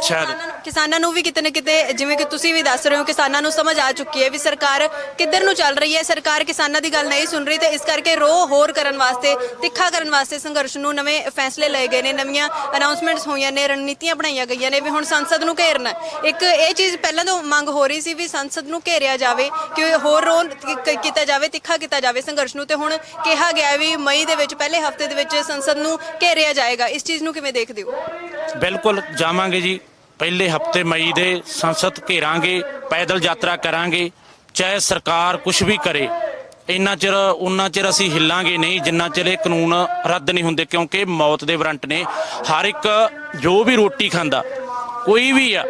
ਸ਼ਾਇਦ ਕਿਸਾਨਾਂ ਨੂੰ ਵੀ ਕਿਤੇ ਨਾ ਕਿਤੇ, ਜਿਵੇਂ ਕਿ ਤੁਸੀਂ ਵੀ ਦੱਸ ਰਹੇ ਹੋ, ਕਿਸਾਨਾਂ ਨੂੰ ਸਮਝ ਆ ਚੁੱਕੀ ਹੈ ਵੀ ਸਰਕਾਰ ਕਿੱਧਰ ਨੂੰ ਚੱਲ ਰਹੀ ਹੈ। ਸਰਕਾਰ ਕਿਸਾਨਾਂ ਦੀ ਗੱਲ ਨਹੀਂ ਸੁਣ ਰਹੀ ਤੇ ਇਸ ਕਰਕੇ ਰੋਹ ਹੋਰ ਕਰਨ ਵਾਸਤੇ, ਤਿੱਖਾ ਕਰਨ ਵਾਸਤੇ ਸੰਘਰਸ਼ ਨੂੰ ਨਵੇਂ ਫੈਸਲੇ ਲਏ ਗਏ ਨੇ, ਨਵੀਆਂ ਅਨਾਉਂਸਮੈਂਟਸ ਹੋਈਆਂ ਨੇ, ਰਣਨੀਤੀਆਂ ਬਣਾਈਆਂ ਗਈਆਂ ਨੇ ਵੀ ਹੁਣ ਸੰਸਦ ਨੂੰ ਘੇਰਨਾ। ਇੱਕ ਇਹ ਚੀਜ਼ ਪਹਿਲਾਂ ਤੋਂ ਮੰਗ ਹੋ ਰਹੀ ਸੀ ਵੀ ਸੰਸਦ ਨੂੰ ਘੇਰਿਆ ਜਾਵੇ, ਕਿ ਹੋਰ ਰੋਹ ਕੀਤਾ ਜਾਵੇ, ਤਿੱਖਾ ਕੀਤਾ ਜਾਵੇ ਸੰਘਰਸ਼ ਨੂੰ। ਤੇ ਹੁਣ ਕਿਹਾ ਗਿਆ ਵੀ ਮਈ ਦੇ ਵਿੱਚ ਪਹਿਲੇ ਹਫ਼ਤੇ ਦੇ ਵਿੱਚ ਸੰਸਦ ਨੂੰ ਘੇਰਿਆ ਜਾਏਗਾ। ਇਸ ਚੀਜ਼ ਨੂੰ ਕਿਵੇਂ ਦੇਖਦੇ ਹੋ? ਬਿਲਕੁਲ ਜਾਵਾਂਗੇ ਜੀ, ਪਹਿਲੇ ਹਫਤੇ ਮਈ ਦੇ ਸੰਸਦ ਘੇਰਾਂਗੇ, ਪੈਦਲ ਯਾਤਰਾ ਕਰਾਂਗੇ, ਚਾਹੇ ਸਰਕਾਰ ਕੁਝ ਵੀ ਕਰੇ। ਉਹਨਾਂ ਚਿਰ ਅਸੀਂ ਹਿੱਲਾਂਗੇ ਨਹੀਂ ਜਿੰਨਾ ਚਿਰ ਇਹ ਕਾਨੂੰਨ ਰੱਦ ਨਹੀਂ ਹੁੰਦੇ, ਕਿਉਂਕਿ ਮੌਤ ਦੇ ਵਾਰੰਟ ਨੇ। ਹਰ ਇੱਕ ਜੋ ਵੀ ਰੋਟੀ ਖਾਂਦਾ, ਕੋਈ ਵੀ ਆ,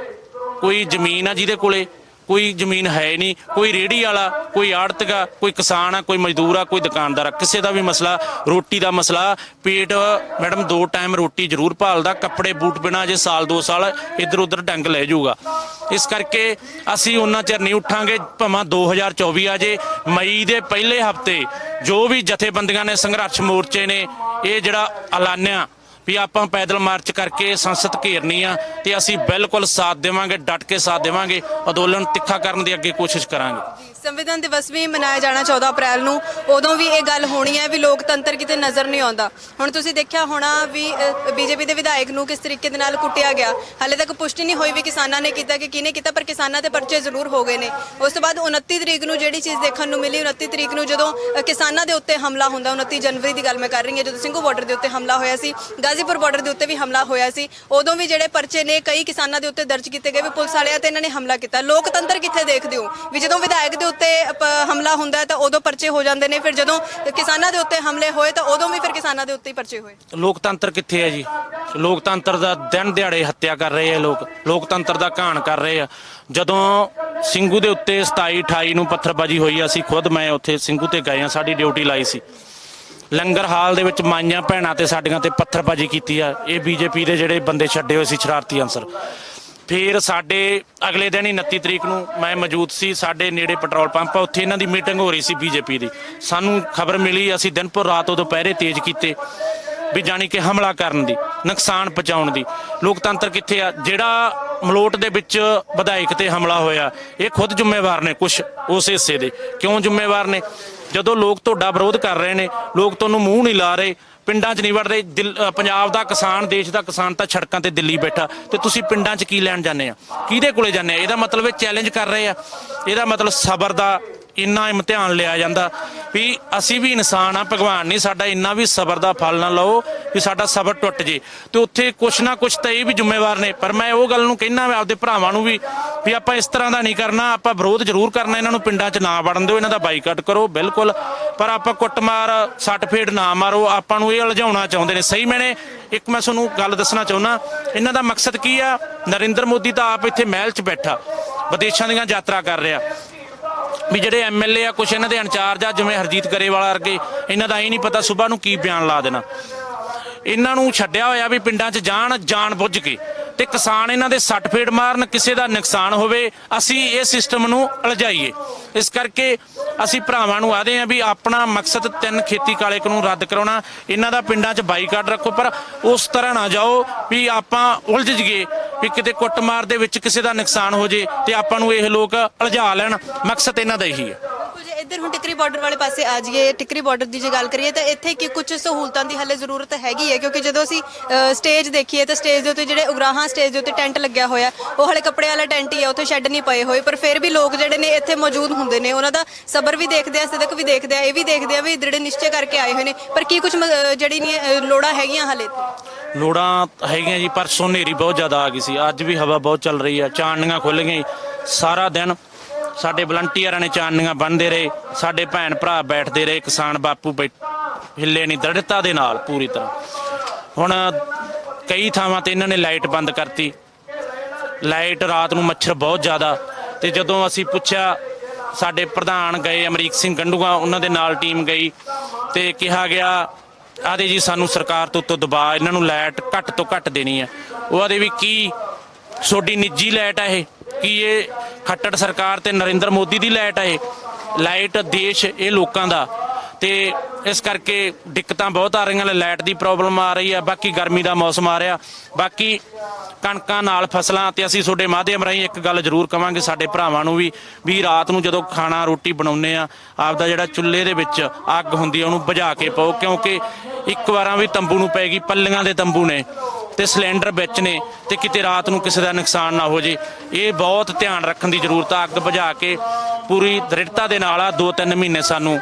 ਕੋਈ ਜ਼ਮੀਨ ਆ ਜਿਹਦੇ ਕੋਲੇ, ਕੋਈ ਜ਼ਮੀਨ ਹੈ ਨਹੀਂ, ਕੋਈ ਰੇਹੜੀ ਵਾਲਾ, ਕੋਈ ਆੜਤਗਾ, ਕੋਈ ਕਿਸਾਨ ਆ, ਕੋਈ ਮਜ਼ਦੂਰ ਆ, ਕੋਈ ਦੁਕਾਨਦਾਰ ਆ, ਕਿਸੇ ਦਾ ਵੀ ਮਸਲਾ ਰੋਟੀ ਦਾ ਮਸਲਾ। ਪੇਟ ਮੈਡਮ 2 ਟਾਈਮ ਰੋਟੀ ਜ਼ਰੂਰ ਭਾਲਦਾ, ਕੱਪੜੇ ਬੂਟ ਬਿਨਾਂ ਜੇ ਸਾਲ 2 ਸਾਲ ਇੱਧਰ ਉੱਧਰ ਡੰਗ ਲੈ ਜਾਊਗਾ। ਇਸ ਕਰਕੇ ਅਸੀਂ ਉਹਨਾਂ ਚਿਰ ਨਹੀਂ ਉੱਠਾਂਗੇ, ਭਾਵੇਂ 2024 ਆ ਜੇ। ਮਈ ਦੇ ਪਹਿਲੇ ਹਫਤੇ ਜੋ ਵੀ ਜਥੇਬੰਦੀਆਂ ਨੇ, ਸੰਘਰਸ਼ ਮੋਰਚੇ ਨੇ ਇਹ ਜਿਹੜਾ ਐਲਾਨਿਆ ਵੀ ਆਪਾਂ ਪੈਦਲ ਮਾਰਚ ਕਰਕੇ ਸੰਸਦ ਘੇਰਨੀ ਆ, ਤੇ ਅਸੀਂ ਬਿਲਕੁਲ ਸਾਥ ਦੇਵਾਂਗੇ, ਡਟ ਕੇ ਸਾਥ ਦੇਵਾਂਗੇ, ਅੰਦੋਲਨ ਤਿੱਖਾ ਕਰਨ ਦੀ ਅੱਗੇ ਕੋਸ਼ਿਸ਼ ਕਰਾਂਗੇ। ਸੰਵਿਧਾਨ ਦਿਵਸ ਵੀ ਮਨਾਇਆ ਜਾਣਾ 14 ਅਪ੍ਰੈਲ ਨੂੰ, ਉਦੋਂ ਵੀ ਇਹ ਗੱਲ ਹੋਣੀ ਹੈ ਵੀ ਲੋਕਤੰਤਰ ਕਿਤੇ ਨਜ਼ਰ ਨਹੀਂ ਆਉਂਦਾ। ਹੁਣ ਤੁਸੀਂ ਦੇਖਿਆ ਹੋਣਾ ਵੀ ਬੀਜੇਪੀ ਦੇ ਵਿਧਾਇਕ ਨੂੰ ਕਿਸ ਤਰੀਕੇ ਦੇ ਨਾਲ ਕੁੱਟਿਆ ਗਿਆ। ਹਾਲੇ ਤੱਕ ਪੁਸ਼ਟੀ ਨਹੀਂ ਹੋਈ ਵੀ ਕਿਸਾਨਾਂ ਨੇ ਕੀਤਾ ਕਿ ਕਿਹਨੇ ਕੀਤਾ, ਪਰ ਕਿਸਾਨਾਂ ਦੇ ਪਰਚੇ ਜ਼ਰੂਰ ਹੋ ਗਏ ਨੇ। ਉਸ ਤੋਂ ਬਾਅਦ 29 ਤਰੀਕ ਨੂੰ ਜਿਹੜੀ ਚੀਜ਼ ਦੇਖਣ ਨੂੰ ਮਿਲੀ, 29 ਤਰੀਕ ਨੂੰ ਜਦੋਂ ਕਿਸਾਨਾਂ ਦੇ ਉੱਤੇ ਹਮਲਾ ਹੁੰਦਾ, 29 ਜਨਵਰੀ ਦੀ ਗੱਲ ਮੈਂ ਕਰ ਰਹੀ ਹਾਂ, ਜਦੋਂ ਸਿੰਘੂ ਬਾਰਡਰ ਦੇ ਉੱਤੇ ਹਮਲਾ ਹੋਇਆ ਸੀ, ਗਾਜ਼ੀਪੁਰ ਬਾਰਡਰ ਦੇ ਉੱਤੇ ਵੀ ਹਮਲਾ ਹੋਇਆ ਸੀ, ਉਦੋਂ ਵੀ ਜਿਹੜੇ ਪਰਚੇ ਨੇ ਕਈ ਕਿਸਾਨਾਂ ਦੇ ਉੱਤੇ ਦਰਜ ਕੀਤੇ ਗਏ ਵੀ ਪੁਲਿਸ ਵਾਲਿਆਂ ਤੇ ਇਹਨਾਂ ਨੇ ਹਮਲਾ ਕੀਤਾ। ਲੋਕਤੰਤਰ ਕਿੱਥੇ ਦੇਖਦੇ ਹੋ ਵੀ ਜਦੋਂ ਵਿਧਾਇਕ ਦੇ ਉੱਤੇ ਹਮਲਾ ਹੁੰਦਾ ਹੈ ਤਾਂ ਉਦੋਂ ਪਰਚੇ ਹੋ ਜਾਂਦੇ ਨੇ, ਫਿਰ ਜਦੋਂ ਕਿਸਾਨਾਂ ਦੇ ਉੱਤੇ ਹਮਲੇ ਹੋਏ ਤਾਂ ਉਦੋਂ ਵੀ ਫਿਰ ਕਿਸਾਨਾਂ ਦੇ ਉੱਤੇ ਹੀ ਪਰਚੇ ਹੋਏ। ਲੋਕਤੰਤਰ ਕਿੱਥੇ ਹੈ ਜੀ? ਲੋਕਤੰਤਰ ਦਾ ਦਿਨ ਦਿਹਾੜੇ ਹੱਤਿਆ ਕਰ ਰਹੇ ਆ ਲੋਕ, ਲੋਕਤੰਤਰ ਦਾ ਘਾਣ ਕਰ ਰਹੇ ਆ। ਜਦੋਂ ਸਿੰਘੂ ਦੇ ਉੱਤੇ 27 28 ਨੂੰ ਪੱਥਰਬਾਜ਼ੀ ਹੋਈ, ਅਸੀਂ ਖੁਦ ਮੈਂ ਉੱਥੇ ਸਿੰਘੂ ਤੇ ਗਏ ਆ, ਸਾਡੀ ਡਿਊਟੀ ਲਾਈ ਸੀ। ਲੰਗਰ ਹਾਲ ਦੇ ਵਿੱਚ ਮਾਈਆਂ ਭੈਣਾਂ ਤੇ ਸਾਡੀਆਂ ਤੇ ਪੱਥਰਬਾਜ਼ੀ ਕੀਤੀ ਆ ਇਹ ਬੀਜੇਪੀ ਦੇ ਜਿਹੜੇ ਬੰਦੇ ਛੱਡੇ ਹੋਏ ਸੀ ਸ਼ਰਾਰਤੀ ਅਨਸਰ। ਫਿਰ ਸਾਡੇ ਅਗਲੇ ਦਿਨ ਹੀ 29 ਤਰੀਕ ਨੂੰ ਮੈਂ ਮੌਜੂਦ ਸੀ, ਸਾਡੇ ਨੇੜੇ ਪੈਟਰੋਲ ਪੰਪ ਆ, ਉੱਥੇ ਇਹਨਾਂ ਦੀ ਮੀਟਿੰਗ ਹੋ ਰਹੀ ਸੀ ਬੀਜੇਪੀ ਦੀ। ਸਾਨੂੰ ਖਬਰ ਮਿਲੀ, ਅਸੀਂ ਦਿਨ ਭਰ ਰਾਤ ਉਦੋਂ ਪਹਿਰੇ ਤੇਜ਼ ਕੀਤੇ ਵੀ ਜਾਣੀ ਕਿ ਹਮਲਾ ਕਰਨ ਦੀ, ਨੁਕਸਾਨ ਪਹੁੰਚਾਉਣ ਦੀ। ਲੋਕਤੰਤਰ ਕਿੱਥੇ ਆ? ਜਿਹੜਾ ਮਲੋਟ ਦੇ ਵਿੱਚ ਵਿਧਾਇਕ ਤੇ ਹਮਲਾ ਹੋਇਆ, ਇਹ ਖੁਦ ਜ਼ਿੰਮੇਵਾਰ ਨੇ ਕੁਛ ਉਸ ਹਿੱਸੇ ਦੇ। ਕਿਉਂ ਜ਼ਿੰਮੇਵਾਰ ਨੇ? ਜਦੋਂ ਲੋਕ ਤੁਹਾਡਾ ਵਿਰੋਧ ਕਰ ਰਹੇ ਨੇ, ਲੋਕ ਤੁਹਾਨੂੰ ਮੂੰਹ ਨਹੀਂ ਲਾ ਰਹੇ, ਪਿੰਡਾਂ 'ਚ ਨਹੀਂ ਵੜ ਰਹੇ। ਪੰਜਾਬ ਦਾ ਕਿਸਾਨ, ਦੇਸ਼ ਦਾ ਕਿਸਾਨ ਤਾਂ ਸੜਕਾਂ ਤੇ ਦਿੱਲੀ ਬੈਠਾ, ਤੇ ਤੁਸੀਂ ਪਿੰਡਾਂ 'ਚ ਕੀ ਲੈਣ ਜਾਂਦੇ ਆ? ਕਿਹਦੇ ਕੋਲੇ ਜਾਂਦੇ ਆ? ਇਹਦਾ ਮਤਲਬ ਇਹ ਚੈਲੰਜ ਕਰ ਰਹੇ ਆ। ਇਹਦਾ ਮਤਲਬ ਸਬਰ ਦਾ ਇੰਨਾ ਇਮਤਿਹਾਨ ਲਿਆ ਜਾਂਦਾ ਵੀ ਅਸੀਂ ਵੀ ਇਨਸਾਨ ਆ, ਭਗਵਾਨ ਨਹੀਂ ਸਾਡਾ, ਇੰਨਾ ਵੀ ਸਬਰ ਦਾ ਫਲ ਨਾ ਲਓ ਵੀ ਸਾਡਾ ਸਬਰ ਟੁੱਟ ਜੇ। ਤੇ ਉੱਥੇ ਕੁਛ ਨਾ ਕੁਛ ਤਾਂ ਇਹ ਵੀ ਜ਼ਿੰਮੇਵਾਰ ਨੇ। ਪਰ ਮੈਂ ਉਹ ਗੱਲ ਨੂੰ ਕਹਿਣਾ ਮੈਂ ਆਪਦੇ ਭਰਾਵਾਂ ਨੂੰ ਵੀ ਆਪਾਂ ਇਸ ਤਰ੍ਹਾਂ ਦਾ ਨਹੀਂ ਕਰਨਾ, ਆਪਾਂ ਵਿਰੋਧ ਜ਼ਰੂਰ ਕਰਨਾ। ਇਹਨਾਂ ਨੂੰ ਪਿੰਡਾਂ 'ਚ ਨਾ ਵੜਨ ਦਿਓ, ਇਹਨਾਂ ਦਾ ਬਾਈਕਾਟ ਕਰੋ ਬਿਲਕੁਲ, ਪਰ ਆਪਾਂ ਕੁੱਟਮਾਰ ਸੱਟ ਫੇੜ ਨਾ ਮਾਰੋ। ਆਪਾਂ ਨੂੰ ਇਹ ਉਲਝਾਉਣਾ ਚਾਹੁੰਦੇ ਨੇ। ਸਹੀ ਮੈਨੇ ਇੱਕ ਮੈਂ ਤੁਹਾਨੂੰ ਗੱਲ ਦੱਸਣਾ ਚਾਹੁੰਦਾ, ਇਹਨਾਂ ਦਾ ਮਕਸਦ ਕੀ ਆ? ਨਰਿੰਦਰ ਮੋਦੀ ਤਾਂ ਆਪ ਇੱਥੇ ਮਹਿਲ 'ਚ ਬੈਠਾ, ਵਿਦੇਸ਼ਾਂ ਦੀਆਂ ਯਾਤਰਾ ਕਰ ਰਿਹਾ ਵੀ ਜਿਹੜੇ ਐਮਐਲਏ ਆ ਕੁਛ ਇਹਨਾਂ ਦੇ ਇੰਚਾਰਜ ਆ, ਜਿਵੇਂ ਹਰਜੀਤ ਗਰੇਵਾਲ ਵਰਗੇ, ਇਹਨਾਂ ਦਾ ਇਹ ਨਹੀਂ ਪਤਾ ਸੁਬਾਹ ਨੂੰ ਕੀ ਬਿਆਨ ਲਾ ਦੇਣਾ। ਇਹਨਾਂ ਨੂੰ ਛੱਡਿਆ ਹੋਇਆ ਵੀ ਪਿੰਡਾਂ 'ਚ ਜਾਣ ਬੁੱਝ ਕੇ, ਤੇ ਕਿਸਾਨ ਇਹਨਾਂ ਦੇ ਸੱਟ ਫੇੜ ਮਾਰਨ, ਕਿਸੇ ਦਾ ਨੁਕਸਾਨ ਹੋਵੇ, ਅਸੀਂ ਇਹ ਸਿਸਟਮ ਨੂੰ ਉਲਝਾਈਏ। ਇਸ ਕਰਕੇ ਅਸੀਂ ਭਰਾਵਾਂ ਨੂੰ ਆਖਦੇ ਆ ਵੀ ਆਪਣਾ ਮਕਸਦ 3 ਖੇਤੀ ਕਾਲੇ ਕਾਨੂੰਨ ਰੱਦ ਕਰਾਉਣਾ। ਇਹਨਾਂ ਦਾ ਪਿੰਡਾਂ 'ਚ ਬਾਈਕਾਟ ਰੱਖੋ, ਪਰ ਉਸ ਤਰ੍ਹਾਂ ਨਾ ਜਾਓ ਵੀ ਆਪਾਂ ਉਲਝ ਜੀਏ ਵੀ ਕਿਤੇ ਕੁੱਟਮਾਰ ਦੇ ਵਿੱਚ ਕਿਸੇ ਦਾ ਨੁਕਸਾਨ ਹੋ ਜੇ ਤੇ ਆਪਾਂ ਨੂੰ ਇਹ ਲੋਕ ਉਲਝਾ ਲੈਣ। ਮਕਸਦ ਇਹਨਾਂ ਦਾ ਇਹੀ ਹੈ। ਇੱਧਰ ਹੁਣ ਟਿੱਕਰੀ ਬਾਰਡਰ ਵਾਲੇ ਪਾਸੇ ਆ ਜਾਈਏ, ਟਿੱਕਰੀ ਬਾਰਡਰ ਦੀ ਜੇ ਗੱਲ ਕਰੀਏ ਤਾਂ ਇੱਥੇ ਕਿ ਕੁਝ ਸਹੂਲਤਾਂ ਦੀ ਹਲੇ ਜ਼ਰੂਰਤ ਹੈਗੀ ਹੈ, ਕਿਉਂਕਿ ਜਦੋਂ ਅਸੀਂ ਸਟੇਜ ਦੇਖੀਏ ਤਾਂ ਸਟੇਜ ਦੇ ਉੱਤੇ ਜਿਹੜੇ ਉਗਰਾਹਾਂ ਸਟੇਜ ਦੇ ਉੱਤੇ ਟੈਂਟ ਲੱਗਿਆ ਹੋਇਆ, ਉਹ ਹਲੇ ਕੱਪੜੇ ਵਾਲਾ ਟੈਂਟ ਹੀ ਹੈ, ਉੱਥੇ ਸ਼ੈੱਡ ਨਹੀਂ ਪਏ ਹੋਏ। ਪਰ ਫਿਰ ਵੀ ਲੋਕ ਜਿਹੜੇ ਨੇ ਇੱਥੇ ਮੌਜੂਦ ਹੁੰਦੇ ਨੇ, ਉਹਨਾਂ ਦਾ ਸਬਰ ਵੀ ਦੇਖਦੇ ਆ, ਸਿਦਕ ਵੀ ਦੇਖਦੇ ਆ, ਇਹ ਵੀ ਦੇਖਦੇ ਆ ਵੀ ਦ੍ਰਿੜ ਨਿਸ਼ਚੈ ਕਰਕੇ ਆਏ ਹੋਏ ਨੇ। ਪਰ ਕੀ ਕੁਝ ਜਿਹੜੀ ਨਹੀਂ ਲੋੜਾਂ ਹੈਗੀਆਂ ਹਲੇ? ਲੋੜਾਂ ਹੈਗੀਆਂ ਜੀ, ਪਰਸੋਂ ਹਨੇਰੀ ਬਹੁਤ ਜ਼ਿਆਦਾ ਆ ਗਈ ਸੀ, ਅੱਜ ਵੀ ਹਵਾ ਬਹੁਤ ਚੱਲ ਰਹੀ ਆ, ਚਾਨਣੀਆਂ ਖੁੱਲ੍ਹ ਗਈਆਂ ਸਾਰਾ ਦਿਨ। ਸਾਡੇ ਵਲੰਟੀਅਰਾਂ ਨੇ ਚਾਨਣੀਆਂ ਬੰਨ੍ਹਦੇ ਰਹੇ, ਸਾਡੇ ਭੈਣ ਭਰਾ ਬੈਠਦੇ ਰਹੇ, ਕਿਸਾਨ ਬਾਪੂ ਹਿੱਲੇ ਨਹੀਂ, ਦ੍ਰਿੜਤਾ ਦੇ ਨਾਲ ਪੂਰੀ ਤਰ੍ਹਾਂ। ਹੁਣ ਕਈ ਥਾਵਾਂ ਤੇ ਇਹਨਾਂ ਨੇ ਲਾਈਟ ਬੰਦ ਕਰਤੀ, ਲਾਈਟ ਰਾਤ ਨੂੰ ਮੱਛਰ ਬਹੁਤ ਜ਼ਿਆਦਾ। ਤੇ ਜਦੋਂ ਅਸੀਂ ਪੁੱਛਿਆ, ਸਾਡੇ ਪ੍ਰਧਾਨ ਗਏ ਅਮਰੀਕ ਸਿੰਘ ਗੰਡੂਆ, ਉਹਨਾਂ ਦੇ ਨਾਲ ਟੀਮ ਗਈ ਤੇ ਕਿਹਾ ਗਿਆ ਆਦੇ ਜੀ ਸਾਨੂੰ ਸਰਕਾਰ ਤੋਂ ਉੱਤੋਂ ਦਬਾਅ, ਇਹਨਾਂ ਨੂੰ ਲਾਈਟ ਘੱਟ ਤੋਂ ਘੱਟ ਦੇਣੀ ਹੈ। ਉਹ ਆਦੇ ਵੀ ਕੀ ਤੁਹਾਡੀ ਨਿੱਜੀ ਲਾਈਟ ਆ ਇਹ? ਕੀ ਇਹ ਖੱਟੜ ਸਰਕਾਰ ਤੇ ਨਰਿੰਦਰ ਮੋਦੀ ਦੀ ਲਾਈਟ ਆ ਇਹ? ਲਾਈਟ ਦੇਸ਼ ਇਹ ਲੋਕਾਂ ਦਾ, ਤੇ ਇਸ ਕਰਕੇ ਦਿੱਕਤਾਂ ਬਹੁਤ ਆ ਰਹੀਆਂ ਨੇ। ਲਾਈਟ ਦੀ ਪ੍ਰੋਬਲਮ ਆ ਰਹੀ ਆ, ਬਾਕੀ ਗਰਮੀ ਦਾ ਮੌਸਮ ਆ ਰਿਹਾ, ਬਾਕੀ ਕਣਕਾਂ ਨਾਲ ਫਸਲਾਂ। ਤੇ ਅਸੀਂ ਤੁਹਾਡੇ ਮਾਧਿਅਮ ਰਾਹੀਂ ਇੱਕ ਗੱਲ ਜ਼ਰੂਰ ਕਵਾਂਗੇ ਸਾਡੇ ਭਰਾਵਾਂ ਨੂੰ ਵੀ ਰਾਤ ਨੂੰ ਜਦੋਂ ਖਾਣਾ ਰੋਟੀ ਬਣਾਉਂਦੇ ਆ, ਆਪਦਾ ਜਿਹੜਾ ਚੁੱਲ੍ਹੇ ਦੇ ਵਿੱਚ ਅੱਗ ਹੁੰਦੀ ਆ ਉਹਨੂੰ ਬੁਝਾ ਕੇ ਪਾਓ, ਕਿਉਂਕਿ ਇੱਕ ਵਾਰਾਂ ਵੀ ਤੰਬੂ ਨੂੰ ਪੈ ਗਈ, ਪੱਲੀਆਂ ਦੇ ਤੰਬੂ ਨੇ ਤੇ ਸਿਲੰਡਰ ਵਿੱਚ ਨੇ, ਤੇ ਕਿਤੇ ਰਾਤ ਨੂੰ ਕਿਸੇ ਦਾ ਨੁਕਸਾਨ ਨਾ ਹੋ ਜੇ। ਇਹ ਬਹੁਤ ਧਿਆਨ ਰੱਖਣ ਦੀ ਜ਼ਰੂਰਤ ਆ। ਅੱਗ ਬੁਝਾ ਕੇ ਪੂਰੀ ਦ੍ਰਿੜਤਾ ਦੇ ਨਾਲ ਆ 2-3 ਮਹੀਨੇ ਸਾਨੂੰ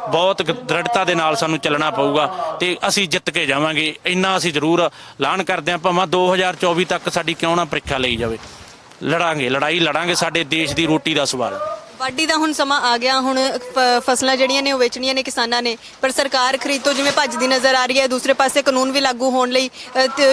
ਬਹੁਤ ਦ੍ਰਿੜਤਾ ਦੇ ਨਾਲ ਸਾਨੂੰ ਚੱਲਣਾ ਪਊਗਾ, ਤੇ ਅਸੀਂ ਜਿੱਤ ਕੇ ਜਾਵਾਂਗੇ, ਇੰਨਾ ਅਸੀਂ ਜ਼ਰੂਰ ਐਲਾਨ ਕਰਦੇ ਹਾਂ। ਭਾਵੇਂ 2024 ਤੱਕ ਸਾਡੀ ਕਿਉਂ ਨਾ ਪ੍ਰੀਖਿਆ ਲਈ ਜਾਵੇ, ਲੜਾਈ ਲੜਾਂਗੇ, ਸਾਡੇ ਦੇਸ਼ ਦੀ ਰੋਟੀ ਦਾ ਸਵਾਲ। ਵਾਢੀ ਦਾ ਹੁਣ ਸਮਾਂ ਆ ਗਿਆ, ਹੁਣ ਫਸਲਾਂ ਜਿਹੜੀਆਂ ਨੇ ਉਹ ਵੇਚਣੀਆਂ ਨੇ ਕਿਸਾਨਾਂ ਨੇ, ਪਰ ਸਰਕਾਰ ਖਰੀਦ ਤੋਂ ਜਿਵੇਂ ਭੱਜਦੀ ਨਜ਼ਰ ਆ ਰਹੀ ਹੈ। ਦੂਸਰੇ ਪਾਸੇ ਕਾਨੂੰਨ ਵੀ ਲਾਗੂ ਹੋਣ ਲਈ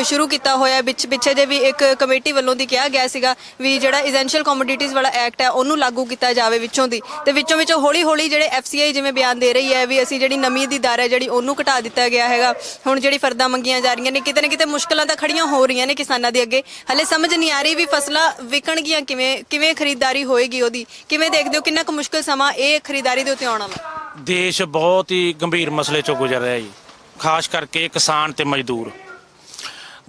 ਸ਼ੁਰੂ ਕੀਤਾ ਹੋਇਆ। ਪਿੱਛੇ ਜੇ ਵੀ ਇੱਕ ਕਮੇਟੀ ਵੱਲੋਂ ਦੀ ਕਿਹਾ ਗਿਆ ਸੀਗਾ ਵੀ ਜਿਹੜਾ ਐਸੈਂਸ਼ੀਅਲ ਕਮੋਡਿਟੀਜ਼ ਵਾਲਾ ਐਕਟ ਹੈ ਉਹਨੂੰ ਲਾਗੂ ਕੀਤਾ ਜਾਵੇ ਵਿੱਚੋਂ ਦੀ, ਤੇ ਵਿੱਚੋਂ ਹੌਲੀ ਜਿਹੜੇ FCI ਜਿਵੇਂ ਬਿਆਨ ਦੇ ਰਹੀ ਹੈ ਵੀ ਅਸੀਂ ਜਿਹੜੀ ਨਮੀ ਦੀ ਦਰ ਹੈ ਜਿਹੜੀ ਉਹਨੂੰ ਘਟਾ ਦਿੱਤਾ ਗਿਆ ਹੈਗਾ। ਹੁਣ ਜਿਹੜੀ ਫਰਦਾਂ ਮੰਗੀਆਂ ਜਾ ਰਹੀਆਂ ਨੇ, ਕਿਤੇ ਨਾ ਕਿਤੇ ਮੁਸ਼ਕਲਾਂ ਤਾਂ ਖੜੀਆਂ ਹੋ ਰਹੀਆਂ ਨੇ ਕਿਸਾਨਾਂ ਦੇ ਅੱਗੇ। ਹਲੇ ਸਮਝ ਨਹੀਂ ਆ ਰਹੀ ਵੀ ਫਸਲਾਂ ਵਿਕਣਗੀਆਂ ਕਿਵੇਂ ਖਰੀਦਦਾਰੀ ਹੋਏਗੀ ਉਹਦੀ, ਕਿਵੇਂ ਦੇਖਦੇ ਹੋ ਕਿੰਨਾ ਕੁ ਮੁਸ਼ਕਲ ਸਮਾਂ ਇਹ ਖਰੀਦਦਾਰੀ ਦੇ ਉੱਤੇ ਆਉਣ ਵਾਲਾ? ਦੇਸ਼ ਬਹੁਤ ਹੀ ਗੰਭੀਰ ਮਸਲੇ ਚੋਂ ਗੁਜ਼ਰ ਰਿਹਾ ਜੀ, ਖਾਸ ਕਰਕੇ ਕਿਸਾਨ ਤੇ ਮਜ਼ਦੂਰ।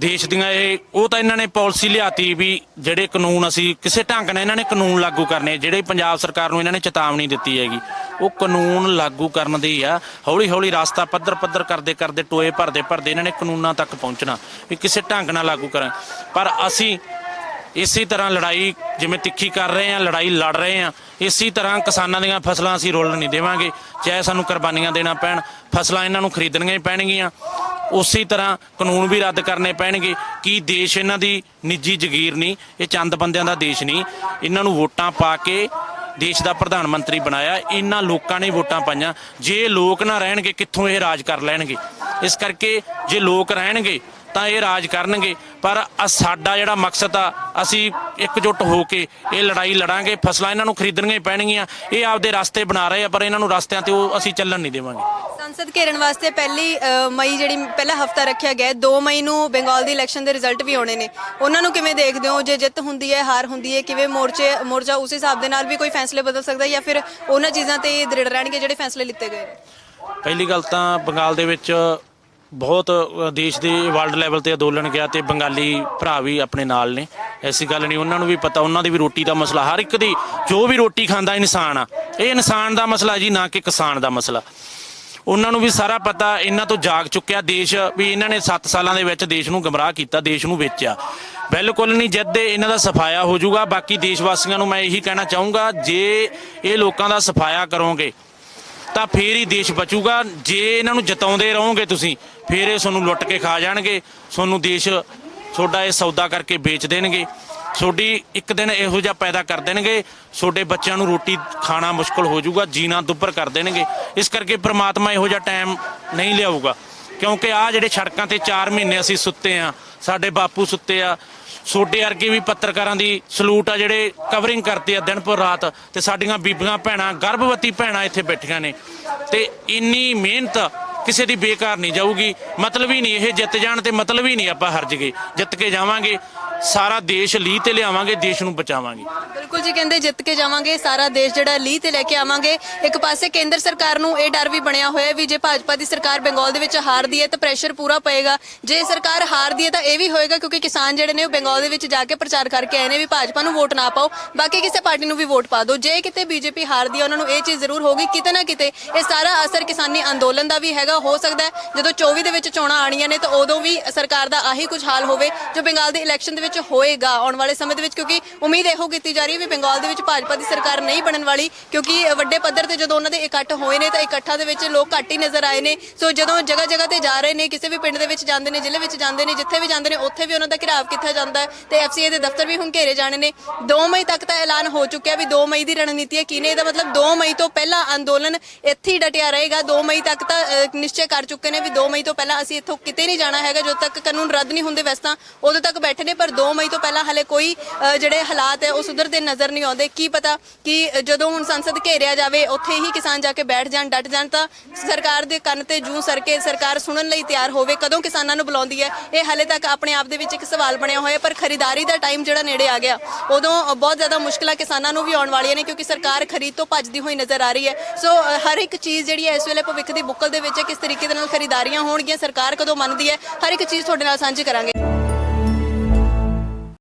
ਦੇਸ਼ ਦੀਆਂ ਉਹ ਤਾਂ ਇਹਨਾਂ ਨੇ ਪਾਲਿਸੀ ਲਿਆਤੀ ਵੀ ਜਿਹੜੇ ਕਾਨੂੰਨ ਅਸੀਂ ਕਿਸੇ ਢੰਗ ਨਾਲ ਇਹਨਾਂ ਨੇ ਕਾਨੂੰਨ ਲਾਗੂ ਕਰਨੇ, ਜਿਹੜੇ ਪੰਜਾਬ ਸਰਕਾਰ ਨੂੰ ਇਹਨਾਂ ਨੇ ਚੇਤਾਵਨੀ ਦਿੱਤੀ ਹੈਗੀ ਉਹ ਕਾਨੂੰਨ ਲਾਗੂ ਕਰਨ ਦੀ ਆ। ਹੌਲੀ ਹੌਲੀ ਰਸਤਾ ਪੱਧਰ ਕਰਦੇ ਕਰਦੇ ਟੋਏ ਭਰਦੇ ਇਹਨਾਂ ਨੇ ਕਾਨੂੰਨਾਂ ਤੱਕ ਪਹੁੰਚਣਾ ਵੀ ਕਿਸੇ ਢੰਗ ਨਾਲ ਲਾਗੂ ਕਰਾਂ। ਪਰ ਅਸੀਂ ਇਸੇ ਤਰ੍ਹਾਂ ਲੜਾਈ ਜਿਵੇਂ ਤਿੱਖੀ ਕਰ ਰਹੇ ਹਾਂ, ਲੜਾਈ ਲੜ ਰਹੇ ਹਾਂ, ਇਸੇ ਤਰ੍ਹਾਂ ਕਿਸਾਨਾਂ ਦੀਆਂ ਫਸਲਾਂ ਅਸੀਂ ਰੁੱਲ ਨਹੀਂ ਦੇਵਾਂਗੇ, ਚਾਹੇ ਸਾਨੂੰ ਕੁਰਬਾਨੀਆਂ ਦੇਣਾ ਪੈਣ, ਫਸਲਾਂ ਇਹਨਾਂ ਨੂੰ ਖਰੀਦਣੀਆਂ ਹੀ ਪੈਣਗੀਆਂ। ਉਸੇ ਤਰ੍ਹਾਂ ਕਾਨੂੰਨ ਵੀ ਰੱਦ ਕਰਨੇ ਪੈਣਗੇ। ਕੀ ਦੇਸ਼ ਇਹਨਾਂ ਦੀ ਨਿੱਜੀ ਜ਼ਗੀਰ ਨਹੀਂ, ਇਹ ਚੰਦ ਬੰਦਿਆਂ ਦਾ ਦੇਸ਼ ਨਹੀਂ। ਇਹਨਾਂ ਨੂੰ ਵੋਟਾਂ ਪਾ ਕੇ ਦੇਸ਼ ਦਾ ਪ੍ਰਧਾਨ ਮੰਤਰੀ ਬਣਾਇਆ, ਇਹਨਾਂ ਲੋਕਾਂ ਨੇ ਵੋਟਾਂ ਪਾਈਆਂ। ਜੇ ਲੋਕ ਨਾ ਰਹਿਣਗੇ ਕਿੱਥੋਂ ਇਹ ਰਾਜ ਕਰ ਲੈਣਗੇ? ਇਸ ਕਰਕੇ ਜੇ ਲੋਕ ਰਹਿਣਗੇ ਤਾਂ ਇਹ ਰਾਜ ਕਰਨਗੇ। ਪਰ ਸਾਡਾ ਜਿਹੜਾ ਮਕਸਦ ਆ, ਅਸੀਂ ਇਕਜੁੱਟ ਹੋ ਕੇ ਇਹ ਲੜਾਈ ਲੜਾਂਗੇ। ਫਸਲਾਂ ਇਹਨਾਂ ਨੂੰ ਖਰੀਦਣੀਆਂ ਹੀ ਪੈਣਗੀਆਂ। ਇਹ ਆਪਦੇ ਰਸਤੇ ਬਣਾ ਰਹੇ ਆ ਪਰ ਇਹਨਾਂ ਨੂੰ ਰਸਤਿਆਂ ਤੇ ਉਹ ਅਸੀਂ ਚੱਲਣ ਨਹੀਂ ਦੇਵਾਂਗੇ। ਸੰਸਦ ਘੇਰਨ ਵਾਸਤੇ ਮਈ ਜਿਹੜੀ ਪਹਿਲਾ ਹਫਤਾ ਰੱਖਿਆ ਗਿਆ, 2 ਮਈ ਨੂੰ ਬੰਗਾਲ ਦੀ ਇਲੈਕਸ਼ਨ ਦੇ ਰਿਜ਼ਲਟ ਵੀ ਆਉਣੇ ਨੇ, ਉਹਨਾਂ ਨੂੰ ਕਿਵੇਂ ਦੇਖਦੇ ਹੋ? ਜੇ ਜਿੱਤ ਹੁੰਦੀ ਹੈ, ਹਾਰ ਹੁੰਦੀ ਹੈ, ਕਿਵੇਂ ਮੋਰਚਾ ਉਸ ਹਿਸਾਬ ਦੇ ਨਾਲ ਵੀ ਕੋਈ ਫੈਸਲੇ ਬਦਲ ਸਕਦਾ ਜਾਂ ਫਿਰ ਉਹਨਾਂ ਚੀਜ਼ਾਂ ਤੇ ਦ੍ਰਿੜ ਰਹਿਣਗੇ ਜਿਹੜੇ ਫੈਸਲੇ ਲਿੱਤੇ ਗਏ ਨੇ? ਪਹਿਲੀ ਗੱਲ ਤਾਂ ਬੰਗਾਲ ਦੇ ਵਿੱਚ ਬਹੁਤ ਦੇਸ਼ ਦੇ ਵਰਲਡ ਲੈਵਲ ਤੇ ਅੰਦੋਲਨ ਗਿਆ ਤੇ ਬੰਗਾਲੀ ਭਰਾ ਵੀ ਆਪਣੇ ਨਾਲ ਨੇ। ਐਸੀ ਗੱਲ ਨਹੀਂ, ਉਹਨਾਂ ਨੂੰ ਵੀ ਪਤਾ, ਉਹਨਾਂ ਦੀ ਵੀ ਰੋਟੀ ਦਾ ਮਸਲਾ, ਹਰ ਇੱਕ ਦੀ ਜੋ ਵੀ ਰੋਟੀ ਖਾਂਦਾ ਇਨਸਾਨ ਆ, ਇਹ ਇਨਸਾਨ ਦਾ ਮਸਲਾ ਜੀ, ਨਾ ਕਿ ਕਿਸਾਨ ਦਾ ਮਸਲਾ। ਉਹਨਾਂ ਨੂੰ ਵੀ ਸਾਰਾ ਪਤਾ, ਇਹਨਾਂ ਤੋਂ ਜਾਗ ਚੁੱਕਿਆ ਦੇਸ਼ ਵੀ ਇਹਨਾਂ ਨੇ 7 ਸਾਲਾਂ ਦੇ ਵਿੱਚ ਦੇਸ਼ ਨੂੰ ਗਮਰਾਹ ਕੀਤਾ, ਦੇਸ਼ ਨੂੰ ਵੇਚਿਆ। ਬਿਲਕੁਲ ਨਹੀਂ, ਜਦ ਇਹਨਾਂ ਦਾ ਸਫਾਇਆ ਹੋ ਜਾਊਗਾ। ਬਾਕੀ ਦੇਸ਼ ਵਾਸੀਆਂ ਨੂੰ ਮੈਂ ਇਹੀ ਕਹਿਣਾ ਚਾਹੂੰਗਾ, ਜੇ ਇਹ ਲੋਕਾਂ ਦਾ ਸਫਾਇਆ ਕਰੋਗੇ ਤਾਂ ਫੇਰ ਹੀ ਦੇਸ਼ ਬਚੂਗਾ। ਜੇ ਇਹਨਾਂ ਨੂੰ ਜਿਤਾਉਂਦੇ ਰਹੋਗੇ ਤੁਸੀਂ, ਫੇਰ ਇਹ ਤੁਹਾਨੂੰ ਲੁੱਟ ਕੇ ਖਾ ਜਾਣਗੇ, ਤੁਹਾਨੂੰ ਦੇਸ਼ ਤੁਹਾਡਾ ਇਹ ਸੌਦਾ ਕਰਕੇ ਵੇਚ ਦੇਣਗੇ। ਤੁਹਾਡੀ ਇੱਕ ਦਿਨ ਇਹੋ ਜਿਹਾ ਪੈਦਾ ਕਰ ਦੇਣਗੇ, ਤੁਹਾਡੇ ਬੱਚਿਆਂ ਨੂੰ ਰੋਟੀ ਖਾਣਾ ਮੁਸ਼ਕਲ ਹੋ ਜਾਊਗਾ, ਜੀਣਾ ਦੁੱਭਰ ਕਰ ਦੇਣਗੇ। ਇਸ ਕਰਕੇ ਪ੍ਰਮਾਤਮਾ ਇਹੋ ਜਿਹਾ ਟਾਈਮ ਨਹੀਂ ਲਿਆਊਗਾ, ਕਿਉਂਕਿ ਆਹ ਜਿਹੜੇ ਸੜਕਾਂ ਤੇ 4 ਮਹੀਨੇ ਅਸੀਂ ਸੁੱਤੇ ਆ, ਸਾਡੇ ਬਾਪੂ ਸੁੱਤੇ ਆ, ਤੁਹਾਡੇ ਵਰਗੇ ਵੀ ਪੱਤਰਕਾਰਾਂ ਦੀ ਸਲੂਟ ਆ ਜਿਹੜੇ ਕਵਰਿੰਗ ਕਰਦੇ ਆ ਦਿਨ ਪਰ ਰਾਤ, ਤੇ ਸਾਡੀਆਂ ਬੀਬੀਆਂ ਭੈਣਾਂ, ਗਰਭਵਤੀ ਭੈਣਾਂ ਇੱਥੇ ਬੈਠੀਆਂ ਨੇ, ਤੇ ਇੰਨੀ ਮਿਹਨਤ ਕਿਸੇ ਦੀ ਬੇਕਾਰ ਨਹੀਂ ਜਾਊਗੀ। ਮਤਲਬ ਹੀ ਨਹੀਂ ਇਹ ਜਿੱਤ ਜਾਣ, ਤੇ ਮਤਲਬ ਹੀ ਨਹੀਂ ਆਪਾਂ ਹਾਰ ਜਗੇ, ਜਿੱਤ ਕੇ ਜਾਵਾਂਗੇ, ਸਾਰਾ ਦੇਸ਼ ਲੀਹ ਤੇ ਲਿਆਵਾਂਗੇ, ਦੇਸ਼ ਨੂੰ ਬਚਾਵਾਂਗੇ। ਬਿਲਕੁਲ ਜੀ, ਕਹਿੰਦੇ ਜਿੱਤ ਕੇ ਜਾਵਾਂਗੇ, ਸਾਰਾ ਦੇਸ਼ ਜਿਹੜਾ ਲੀਹ ਤੇ ਲੈ ਕੇ ਆਵਾਂਗੇ। ਇੱਕ ਪਾਸੇ ਕੇਂਦਰ ਸਰਕਾਰ ਨੂੰ ਇਹ ਡਰ ਵੀ ਬਣਿਆ ਹੋਇਆ ਵੀ ਜੇ ਭਾਜਪਾ ਦੀ ਸਰਕਾਰ ਬੰਗਾਲ ਦੇ ਵਿੱਚ ਹਾਰਦੀ ਹੈ ਤਾਂ ਪ੍ਰੈਸ਼ਰ ਪੂਰਾ ਪਏਗਾ, ਜੇ ਸਰਕਾਰ ਹਾਰਦੀ ਹੈ ਤਾਂ ਇਹ ਵੀ ਹੋਏਗਾ, ਕਿਉਂਕਿ ਕਿਸਾਨ ਜਿਹੜੇ ਨੇ ਉਹ ਬੰਗਾਲ ਦੇ ਵਿੱਚ ਜਾ ਕੇ ਪ੍ਰਚਾਰ ਕਰਕੇ ਆਏ ਨੇ ਵੀ ਭਾਜਪਾ ਨੂੰ ਵੋਟ ਨਾ ਪਾਓ, ਬਾਕੀ ਕਿਸੇ ਪਾਰਟੀ ਨੂੰ ਵੀ ਵੋਟ ਪਾ ਦਿਓ। ਜੇ ਕਿਤੇ ਬੀਜੇਪੀ ਹਾਰਦੀ ਹੈ, ਉਹਨਾਂ ਨੂੰ ਇਹ ਚੀਜ਼ ਜ਼ਰੂਰ ਹੋਗੀ ਕਿਤੇ ਨਾ ਕਿਤੇ ਇਹ ਸਾਰਾ ਅਸਰ ਕਿਸਾਨੀ ਅੰਦੋਲਨ ਦਾ ਵੀ ਹੈਗਾ। ਹੋ ਸਕਦਾ ਹੈ ਜਦੋਂ 24 ਦੇ ਵਿੱਚ ਚੋਣਾਂ ਆਣੀਆਂ ਨੇ ਤਾਂ ਉਦੋਂ ਵੀ ਸਰਕਾਰ ਦਾ ਆਹੀ ਕੁਝ ਹਾਲ ਹੋਵੇ ਜੋ ਬੰਗਾਲ ਦੇ ਇਲੈਕਸ਼ਨ ਦੇ ਵਿੱਚ ਹੋਏਗਾ ਆਉਣ ਵਾਲੇ ਸਮੇਂ ਦੇ ਵਿੱਚ, ਕਿਉਂਕਿ ਉਮੀਦ ਇਹੋ ਕੀਤੀ ਜਾ ਰਹੀ ਹੈ ਵੀ ਬੰਗਾਲ ਦੇ ਵਿੱਚ ਭਾਜਪਾ ਦੀ ਸਰਕਾਰ ਨਹੀਂ ਬਣਨ ਵਾਲੀ, ਕਿਉਂਕਿ ਵੱਡੇ ਪੱਧਰ ਤੇ ਜਦੋਂ ਉਹਨਾਂ ਦੇ ਇਕੱਠ ਹੋਏ ਨੇ ਤਾਂ ਇਕੱਠਾਂ ਦੇ ਵਿੱਚ ਲੋਕ ਘੱਟ ਹੀ ਨਜ਼ਰ ਆਏ ਨੇ। ਸੋ ਜਦੋਂ ਜਗ੍ਹਾ ਤੇ ਜਾ ਰਹੇ ਨੇ, ਕਿਸੇ ਵੀ ਪਿੰਡ ਦੇ ਵਿੱਚ ਜਾਂਦੇ ਨੇ, ਜ਼ਿਲ੍ਹੇ ਵਿੱਚ ਜਾਂਦੇ ਨੇ, ਜਿੱਥੇ ਵੀ ਜਾਂਦੇ ਨੇ ਉੱਥੇ ਵੀ ਉਹਨਾਂ ਦਾ ਘਿਰਾਵ ਕੀਤਾ ਜਾਂਦਾ ਹੈ ਤੇ ਐਫਸੀਏ ਦੇ ਦਫ਼ਤਰ ਵੀ ਹੁਣ ਘੇਰੇ ਜਾਣੇ ਨੇ। 2 ਮਈ ਤੱਕ ਤਾਂ ਐਲਾਨ ਹੋ ਚੁੱਕਿਆ ਵੀ 2 ਮਈ ਦੀ ਰਣਨੀਤੀ ਹੈ ਕੀ ਨੇ, ਇਹਦਾ ਮਤਲਬ 2 ਮਈ ਤੋਂ ਪਹਿਲਾਂ ਅੰਦੋਲਨ ਇੱਥੇ ਹੀ ਡਟਿਆ ਰਹੇਗਾ। 2 ਮਈ ਤੱਕ ਤਾਂ ਨਿਸ਼ਚੈ ਕਰ ਚੁੱਕੇ ਨੇ ਵੀ 2 ਮਈ ਤੋਂ ਪਹਿਲਾਂ ਅਸੀਂ ਇੱਥੋਂ ਕਿਤੇ ਨਹੀਂ ਜਾਣਾ ਹੈਗਾ, ਜਦੋਂ ਤੱਕ ਕਾਨੂੰਨ ਰੱਦ ਨਹੀਂ ਹੁੰਦੇ। ਵੈਸੇ ਤਾਂ ਉਦੋਂ ਤੱਕ ਬੈਠੇ ਨੇ, ਪਰ 2 ਮਈ ਤੋਂ ਪਹਿਲਾਂ ਹਲੇ ਕੋਈ ਜਿਹੜੇ ਹਾਲਾਤ ਹੈ ਉਹ ਸੁਧਰਦੇ ਨਜ਼ਰ ਨਹੀਂ ਆਉਂਦੇ। ਕੀ ਪਤਾ ਕਿ ਜਦੋਂ ਹੁਣ ਸੰਸਦ ਘੇਰਿਆ ਜਾਵੇ ਉੱਥੇ ਹੀ ਕਿਸਾਨ ਜਾ ਕੇ ਬੈਠ ਜਾਣ, ਡਟ ਜਾਣ, ਤਾਂ ਸਰਕਾਰ ਦੇ ਕੰਨ ਤੇ ਜੂੰ ਸਰਕੇ ਸਰਕਾਰ ਸੁਣਨ ਲਈ ਤਿਆਰ ਹੋਵੇ। ਕਦੋਂ ਕਿਸਾਨਾਂ ਨੂੰ ਬੁਲਾਉਂਦੀ ਹੈ, ਇਹ ਹਾਲੇ ਤੱਕ ਆਪਣੇ ਆਪ ਦੇ ਵਿੱਚ ਇੱਕ ਸਵਾਲ ਬਣਿਆ ਹੋਇਆ। ਪਰ ਖਰੀਦਾਰੀ ਦਾ ਟਾਈਮ ਜਿਹੜਾ ਨੇੜੇ ਆ ਗਿਆ, ਉਦੋਂ ਬਹੁਤ ਜ਼ਿਆਦਾ ਮੁਸ਼ਕਲਾਂ ਕਿਸਾਨਾਂ ਨੂੰ ਵੀ ਆਉਣ ਵਾਲੀਆਂ ਨੇ, ਕਿਉਂਕਿ ਸਰਕਾਰ ਖਰੀਦ ਤੋਂ ਭੱਜਦੀ ਹੋਈ ਨਜ਼ਰ ਆ ਰਹੀ ਹੈ। ਸੋ ਹਰ ਇੱਕ ਚੀਜ਼ ਜਿਹੜੀ ਹੈ ਇਸ ਵੇਲੇ ਭਵਿੱਖ ਦੀ ਬੁੱਕਲ ਦੇ ਵਿੱਚ ਹੈ, ਕਿਸ ਤਰੀਕੇ ਦੇ ਨਾਲ ਖਰੀਦਾਰੀਆਂ ਹੋਣਗੀਆਂ, ਸਰਕਾਰ ਕਦੋਂ ਮੰਨਦੀ ਹੈ, ਹਰ ਇੱਕ ਚੀਜ਼ ਤੁਹਾਡੇ ਨਾਲ ਸਾਂਝੀ ਕਰਾਂਗੇ।